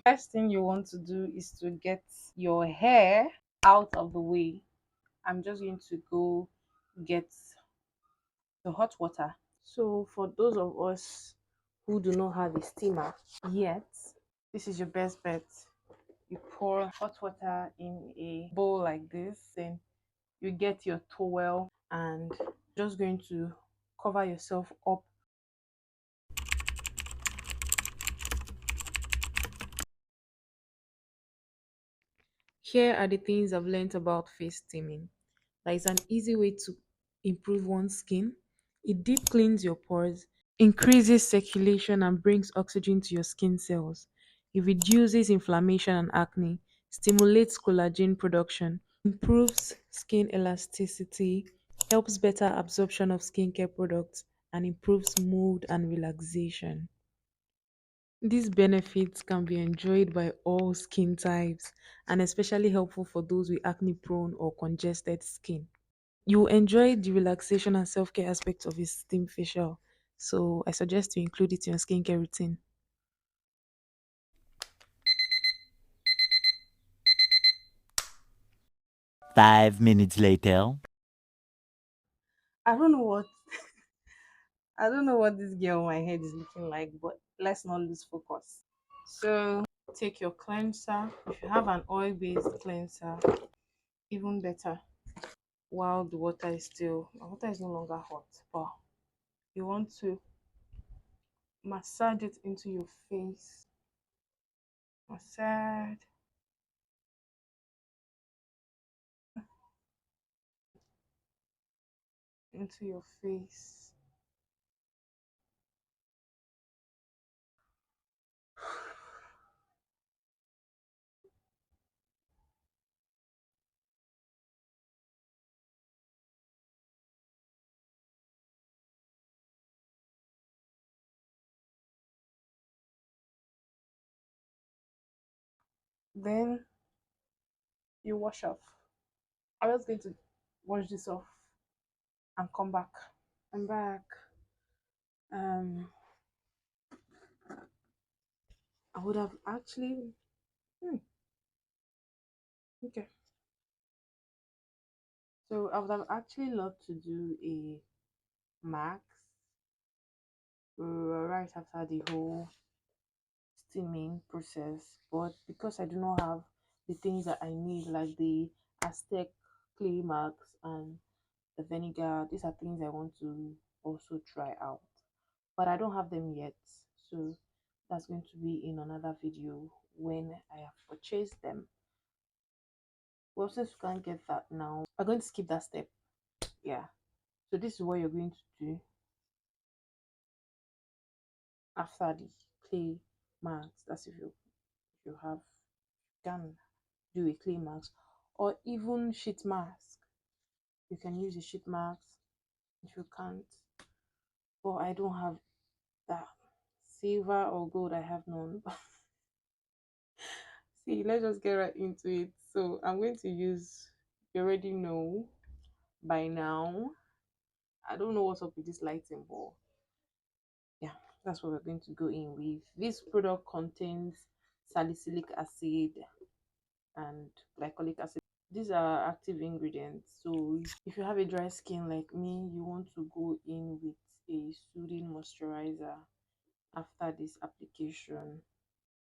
First thing you want to do is to get your hair out of the way. I'm just going to go get the hot water. So for those of us who do not have a steamer yet, this is your best bet. You pour hot water in a bowl like this, then you get your towel and just going to cover yourself up. Here are the things I've learned about face steaming. That is an easy way to improve one's skin. It deep cleans your pores, increases circulation and brings oxygen to your skin cells. It reduces inflammation and acne, stimulates collagen production, improves skin elasticity, helps better absorption of skincare products, and improves mood and relaxation. These benefits can be enjoyed by all skin types and especially helpful for those with acne prone or congested skin. You enjoy the relaxation and self care aspects of a steam facial, so I suggest you include it in your skincare routine. 5 minutes later. I don't know what I don't know what this girl on my head is looking like, but let's not lose focus. So take your cleanser. If you have an oil-based cleanser, even better. While the water is still, the water is no longer hot, but you want to massage it into your face. Massage into your face. Then you wash off. I'm just going to wash this off and come back. I'm back. Um, I would have actually. Okay. So I would have actually loved to do a max right after the whole steaming process, but because I do not have the things that I need, like the Aztec clay marks and the vinegar, these are things I want to also try out, but I don't have them yet. So that's going to be in another video when I have purchased them. Well, since you can't get that now, I'm going to skip that step. Yeah. So this is what you're going to do after the clay marks. That's if you have can do a clay mask or even sheet mask. You can use a sheet mask if you can't, but I don't have that. Silver or gold, I have none. See, let's just get right into it. So I'm going to use, you already know by now, I don't know what's up with this lighting, but yeah, that's what we're going to go in with. This product contains salicylic acid and glycolic acid. These are active ingredients. So if you have a dry skin like me, you want to go in with a soothing moisturizer after this application.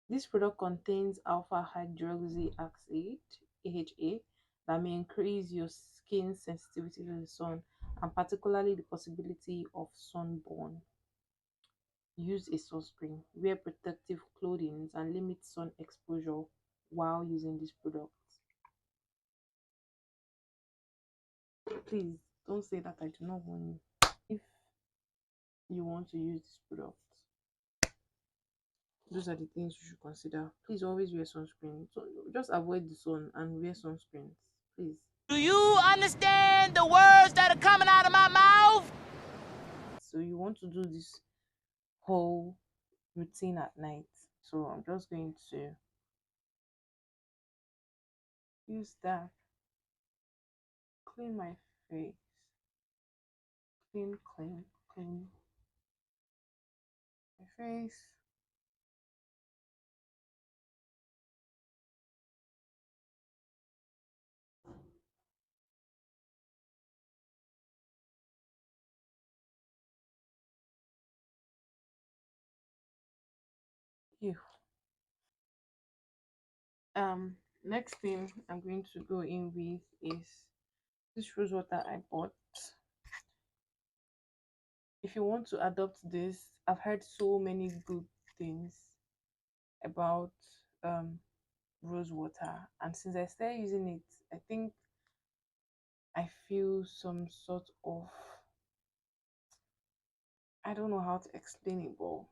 This product contains alpha hydroxy acid AHA that may increase your skin sensitivity to the sun and particularly the possibility of sunburn. Use a sunscreen, wear protective clothing and limit sun exposure while using this product. Please don't say that I do not want you. If you want to use this product, those are the things you should consider. Please always wear sunscreen. So just avoid the sun and wear sunscreens, please. Do you understand the words that are coming out of my mouth? So you want to do this whole routine at night. So I'm just going to use that, clean my face. Clean, clean, clean my face. Ew. Next thing I'm going to go in with is this rose water I bought. If you want to adopt this, I've heard so many good things about um rose water, and since I started using it, I think I feel some sort of, I don't know how to explain it, but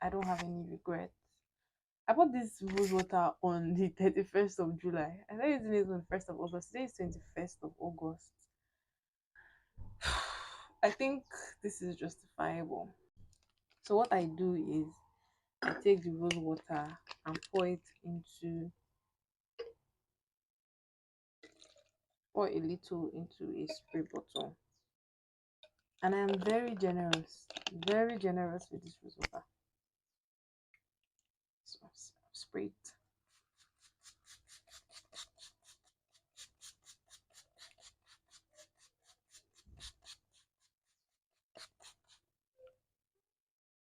I don't have any regrets. I bought this rose water on the 31st of July. I started using it on the 1st of August. Today is 21st of August. I think this is justifiable. So what I do is I take the rose water and pour a little into a spray bottle. And I am very generous with this rose water. So spray it.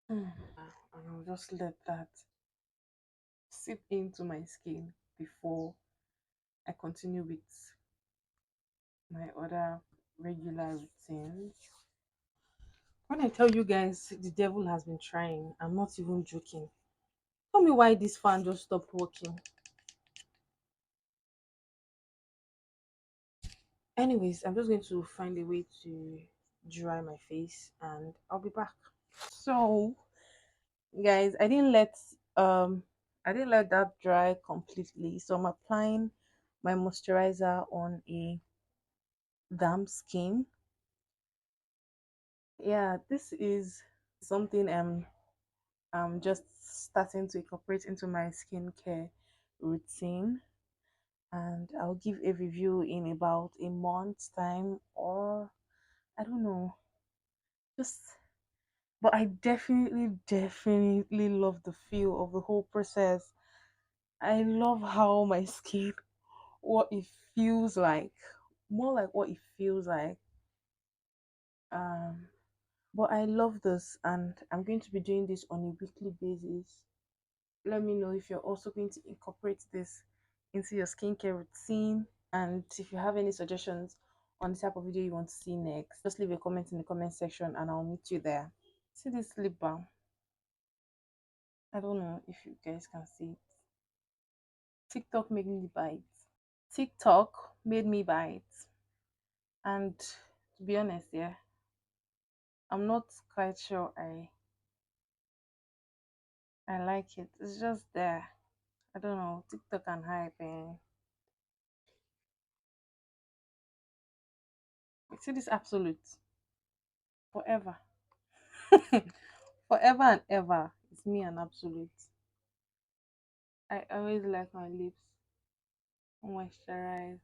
And I'll just let that seep into my skin before I continue with my other regular routines. When I tell you guys the devil has been trying, I'm not even joking. Tell me why this fan just stopped working. Anyways, I'm just going to find a way to dry my face and I'll be back. So guys, I didn't let that dry completely. So I'm applying my moisturizer on a damp skin. Yeah, this is something I'm just starting to incorporate into my skincare routine, and I'll give a review in about a month's time, or I don't know, just, but I definitely love the feel of the whole process. I love how my skin, what it feels like, more like what it feels like. Um, but I love this, and I'm going to be doing this on a weekly basis. Let me know if you're also going to incorporate this into your skincare routine, and if you have any suggestions on the type of video you want to see next, just leave a comment in the comment section and I'll meet you there. See this lip balm? I don't know if you guys can see it. TikTok made me buy it. TikTok made me buy it. And to be honest, yeah, I'm not quite sure I like it. It's just there. I don't know. TikTok and hype, and see this absolute forever. Forever and ever. It's me and absolute. I always like my lips moisturized.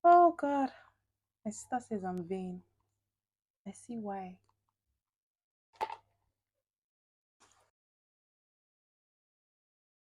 Oh god. My sister says I'm vain. I see why.